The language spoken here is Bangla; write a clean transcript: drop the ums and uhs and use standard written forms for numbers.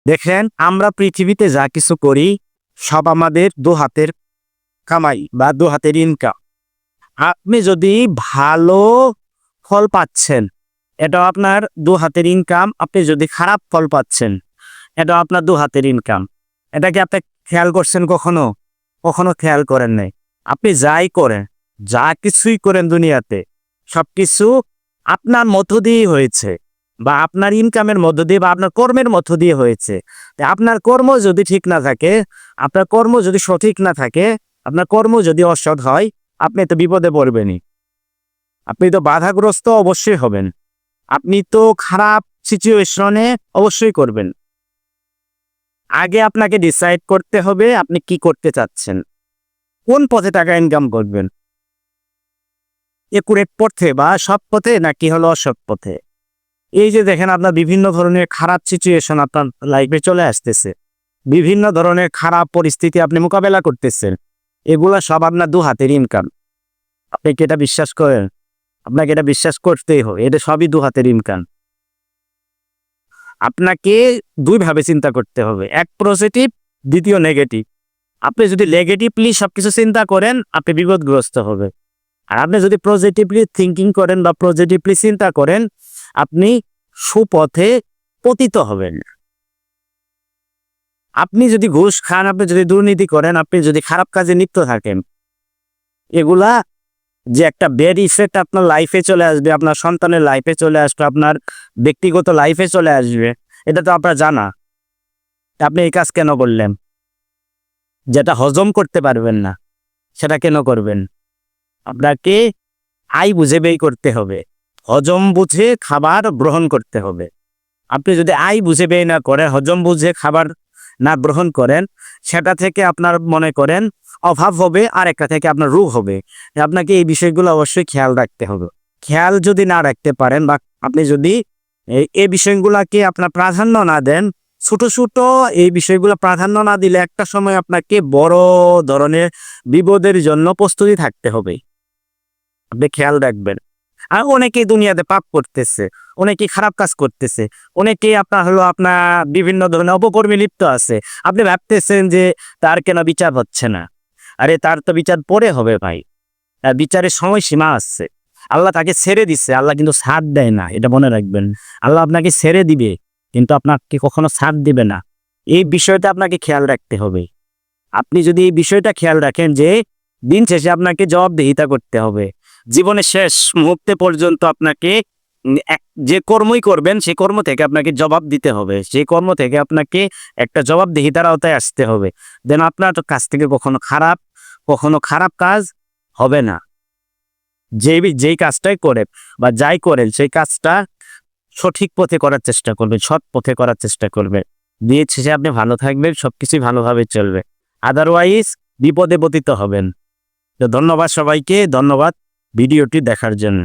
দেখেন, আমরা পৃথিবীতে যা কিছু করি সব আমাদের দু হাতের কামাই বা দু হাতের ইনকাম। আপনি যদি ভালো ফল পাচ্ছেন, এটাও আপনার দু হাতের ইনকাম। আপনি যদি খারাপ ফল পাচ্ছেন, এটাও আপনার দু হাতের ইনকাম। এটা কি আপনি খেয়াল করছেন কখনো? কখনো খেয়াল করেন নাই। আপনি যাই করেন, যা কিছুই করেন দুনিয়াতে, সবকিছু আপনার মধ্য দিয়েই হয়েছে, বা আপনার ইনকামের মধ্য দিয়ে, বা আপনার কর্মের মধ্য দিয়ে হয়েছে। তা আপনার কর্ম যদি ঠিক না থাকে, আপনার কর্ম যদি সঠিক না থাকে, আপনার কর্ম যদি অসৎ হয়, আপনি তো বিপদে পড়বেনই। আপনি তো বাধাগ্রস্ত অবশ্যই হবেন। আপনি তো খারাপ সিচুয়েশনে অবশ্যই করবেন। আগে আপনাকে ডিসাইড করতে হবে আপনি কি করতে চাচ্ছেন, কোন পথে টাকা ইনকাম করবেন, একুরেট পথে বা সৎ পথে নাকি হলো অসৎ পথে। এই যে দেখেন, আপনার বিভিন্ন ধরনের খারাপ সিচুয়েশন আপনার লাইফে চলে আসতেছে, বিভিন্ন ধরনের খারাপ পরিস্থিতি আপনি মোকাবেলা করতেছেন, এগুলা সব আপনার দু হাতের ইনকাম। আপনি কি এটা বিশ্বাস করেন? আপনাকে এটা বিশ্বাস করতেই হবে, এটা সবই দু হাতের ইনকাম। আপনাকে দুইভাবে চিন্তা করতে হবে, এক পজিটিভ, দ্বিতীয় নেগেটিভ। আপনি যদি নেগেটিভলি সবকিছু চিন্তা করেন, আপনি বিপদগ্রস্ত হবে। আর আপনি যদি পজিটিভলি থিঙ্কিং করেন বা পজিটিভলি চিন্তা করেন, আপনি সুপথে পতিত হবেন। আপনি যদি ঘুষ খান, আপনি যদি দুর্নীতি করেন, আপনি যদি খারাপ কাজে লিপ্ত থাকেন, এগুলা যে একটা ব্যাড ইফেক্ট আপনার লাইফে চলে আসবে, আপনার সন্তানের লাইফে চলে আসবে, আপনার ব্যক্তিগত লাইফে চলে আসবে, এটা তো আপনার জানা। আপনি এই কাজ কেন করলেন? যেটা হজম করতে পারবেন না, সেটা কেন করবেন? আপনাকে আয় বুঝে ব্যয় করতে হবে, হজম বুঝে খাবার গ্রহণ করতে হবে। আপনি যদি আয় বুঝে ব্যয় না করেন, হজম বুঝে খাবার না গ্রহণ করেন, সেটা থেকে আপনার মনে করেন অভাব হবে, আর একটা থেকে আপনার রোগ হবে। আপনাকে এই বিষয়গুলো অবশ্যই খেয়াল রাখতে হবে। খেয়াল যদি না রাখতে পারেন, বা আপনি যদি এই বিষয়গুলোকে আপনার প্রাধান্য না দেন, ছোট ছোট এই বিষয়গুলো প্রাধান্য না দিলে একটা সময় আপনাকে বড় ধরনের বিপদের জন্য প্রস্তুতি থাকতে হবে। আপনি খেয়াল রাখবেন। আর অনেকেই দুনিয়াতে পাপ করতেছে, অনেকেই খারাপ কাজ করতেছে, অনেকেই আপনার বিভিন্ন ধরনের অপকর্মে লিপ্ত আছে। আপনি ভাবতেছেন যে তার কেন বিচার হচ্ছে না? আরে তার তো বিচার পরে হবে ভাই, তার বিচারের সময়সীমা আছে। আল্লাহ তাকে ছেড়ে দিচ্ছে, আল্লাহ কিন্তু ছাড় দেয় না, এটা মনে রাখবেন। আল্লাহ আপনাকে ছেড়ে দিবে, কিন্তু আপনাকে কখনো ছাড় দিবে না। এই বিষয়টা আপনাকে খেয়াল রাখতে হবে। আপনি যদি এই বিষয়টা খেয়াল রাখেন যে দিন শেষে আপনাকে জবাবদিহিতা করতে হবে, জীবনের শেষ মুহূর্তে পর্যন্ত আপনাকে যে কর্মই করবেন সেই কর্ম থেকে আপনাকে জবাব দিতে হবে, সেই কর্ম থেকে আপনাকে একটা জবাবদিহিতার আওতায় আসতে হবে। দেন আপনার কাছ থেকে কখনো খারাপ কাজ হবে না। যেই কাজটাই করেন বা যাই করেন, সেই কাজটা সঠিক পথে করার চেষ্টা করবেন, সৎ পথে করার চেষ্টা করবেন। দিন শেষে আপনি ভালো থাকবেন, সবকিছুই ভালোভাবে চলবে। আদারওয়াইজ বিপদে পতিত হবেন। তো ধন্যবাদ সবাইকে, ধন্যবাদ ভিডিওটি দেখার জন্য।